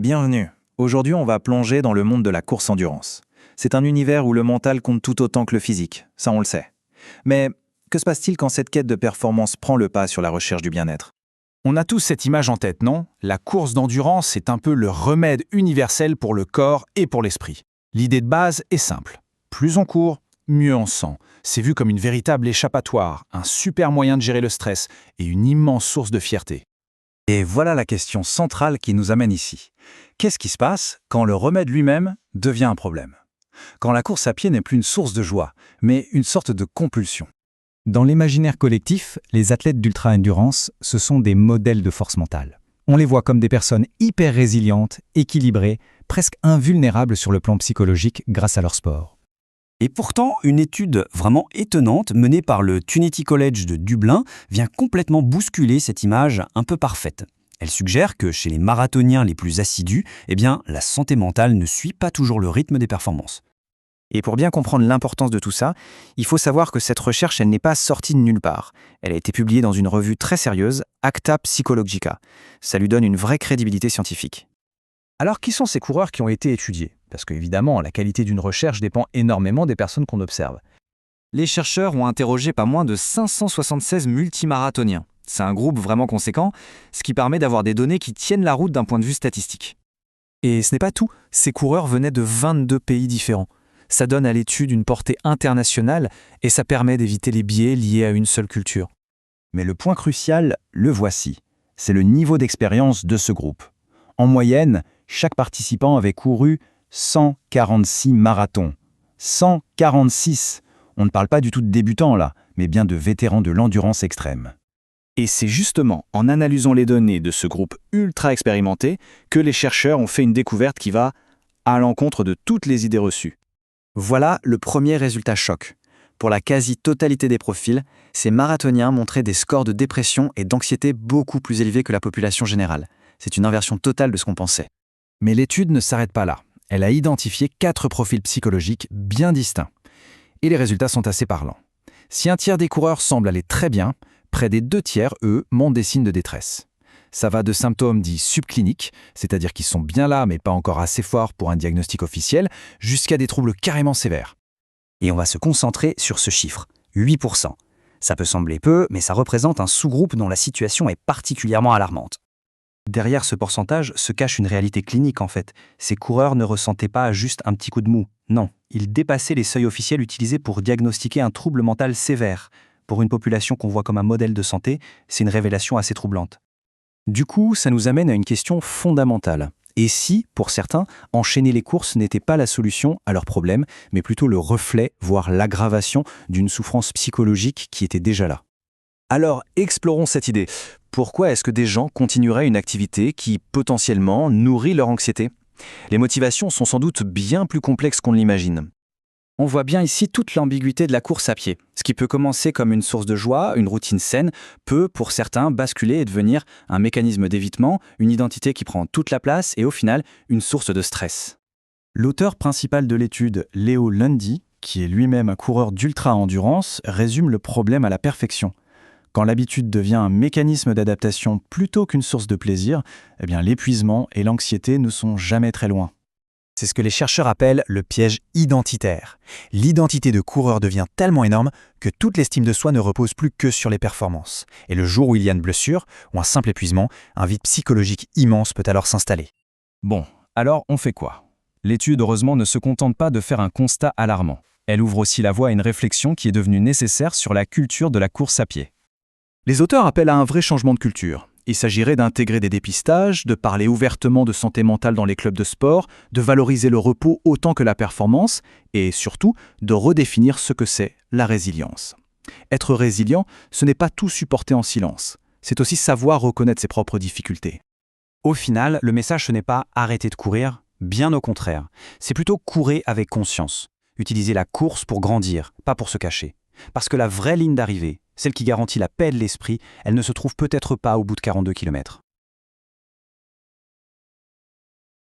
Bienvenue. Aujourd'hui, on va plonger dans le monde de la course endurance. C'est un univers où le mental compte tout autant que le physique, ça on le sait. Mais que se passe-t-il quand cette quête de performance prend le pas sur la recherche du bien-être? On a tous cette image en tête, non? La course d'endurance est un peu le remède universel pour le corps et pour l'esprit. L'idée de base est simple. Plus on court, mieux on se sent. C'est vu comme une véritable échappatoire, un super moyen de gérer le stress et une immense source de fierté. Et voilà la question centrale qui nous amène ici. Qu'est-ce qui se passe quand le remède lui-même devient un problème? Quand la course à pied n'est plus une source de joie, mais une sorte de compulsion? Dans l'imaginaire collectif, les athlètes d'ultra-endurance, ce sont des modèles de force mentale. On les voit comme des personnes hyper résilientes, équilibrées, presque invulnérables sur le plan psychologique grâce à leur sport. Et pourtant, une étude vraiment étonnante menée par le Trinity College de Dublin vient complètement bousculer cette image un peu parfaite. Elle suggère que chez les marathoniens les plus assidus, la santé mentale ne suit pas toujours le rythme des performances. Et pour bien comprendre l'importance de tout ça, il faut savoir que cette recherche, elle n'est pas sortie de nulle part. Elle a été publiée dans une revue très sérieuse, Acta Psychologica. Ça lui donne une vraie crédibilité scientifique. Alors qui sont ces coureurs qui ont été étudiés? Parce qu'évidemment, la qualité d'une recherche dépend énormément des personnes qu'on observe. Les chercheurs ont interrogé pas moins de 576 multimarathoniens. C'est un groupe vraiment conséquent, ce qui permet d'avoir des données qui tiennent la route d'un point de vue statistique. Et ce n'est pas tout, ces coureurs venaient de 22 pays différents. Ça donne à l'étude une portée internationale et ça permet d'éviter les biais liés à une seule culture. Mais le point crucial, le voici. C'est le niveau d'expérience de ce groupe. En moyenne, chaque participant avait couru 146 marathons. 146! On ne parle pas du tout de débutants là, mais bien de vétérans de l'endurance extrême. Et c'est justement en analysant les données de ce groupe ultra expérimenté que les chercheurs ont fait une découverte qui va à l'encontre de toutes les idées reçues. Voilà le premier résultat choc. Pour la quasi-totalité des profils, ces marathoniens montraient des scores de dépression et d'anxiété beaucoup plus élevés que la population générale. C'est une inversion totale de ce qu'on pensait. Mais l'étude ne s'arrête pas là. Elle a identifié 4 profils psychologiques bien distincts. Et les résultats sont assez parlants. Si un tiers des coureurs semble aller très bien, près des 2 tiers, eux, montrent des signes de détresse. Ça va de symptômes dits subcliniques, c'est-à-dire qu'ils sont bien là mais pas encore assez forts pour un diagnostic officiel, jusqu'à des troubles carrément sévères. Et on va se concentrer sur ce chiffre, 8%. Ça peut sembler peu, mais ça représente un sous-groupe dont la situation est particulièrement alarmante. Derrière ce pourcentage se cache une réalité clinique en fait. Ces coureurs ne ressentaient pas juste un petit coup de mou. Non, ils dépassaient les seuils officiels utilisés pour diagnostiquer un trouble mental sévère. Pour une population qu'on voit comme un modèle de santé, c'est une révélation assez troublante. Du coup, ça nous amène à une question fondamentale. Et si, pour certains, enchaîner les courses n'était pas la solution à leurs problèmes, mais plutôt le reflet, voire l'aggravation d'une souffrance psychologique qui était déjà là? Alors, explorons cette idée. Pourquoi est-ce que des gens continueraient une activité qui, potentiellement, nourrit leur anxiété? Les motivations sont sans doute bien plus complexes qu'on ne l'imagine. On voit bien ici toute l'ambiguïté de la course à pied. Ce qui peut commencer comme une source de joie, une routine saine, peut, pour certains, basculer et devenir un mécanisme d'évitement, une identité qui prend toute la place et au final, une source de stress. L'auteur principal de l'étude, Leo Lundy, qui est lui-même un coureur d'ultra-endurance, résume le problème à la perfection. Quand l'habitude devient un mécanisme d'adaptation plutôt qu'une source de plaisir, l'épuisement et l'anxiété ne sont jamais très loin. C'est ce que les chercheurs appellent le piège identitaire. L'identité de coureur devient tellement énorme que toute l'estime de soi ne repose plus que sur les performances. Et le jour où il y a une blessure ou un simple épuisement, un vide psychologique immense peut alors s'installer. Bon, alors on fait quoi? L'étude, heureusement, ne se contente pas de faire un constat alarmant. Elle ouvre aussi la voie à une réflexion qui est devenue nécessaire sur la culture de la course à pied. Les auteurs appellent à un vrai changement de culture. Il s'agirait d'intégrer des dépistages, de parler ouvertement de santé mentale dans les clubs de sport, de valoriser le repos autant que la performance, et surtout de redéfinir ce que c'est la résilience. Être résilient, ce n'est pas tout supporter en silence. C'est aussi savoir reconnaître ses propres difficultés. Au final, le message ce n'est pas arrêter de courir, bien au contraire. C'est plutôt courir avec conscience. Utiliser la course pour grandir, pas pour se cacher. Parce que la vraie ligne d'arrivée, celle qui garantit la paix de l'esprit, elle ne se trouve peut-être pas au bout de 42 km.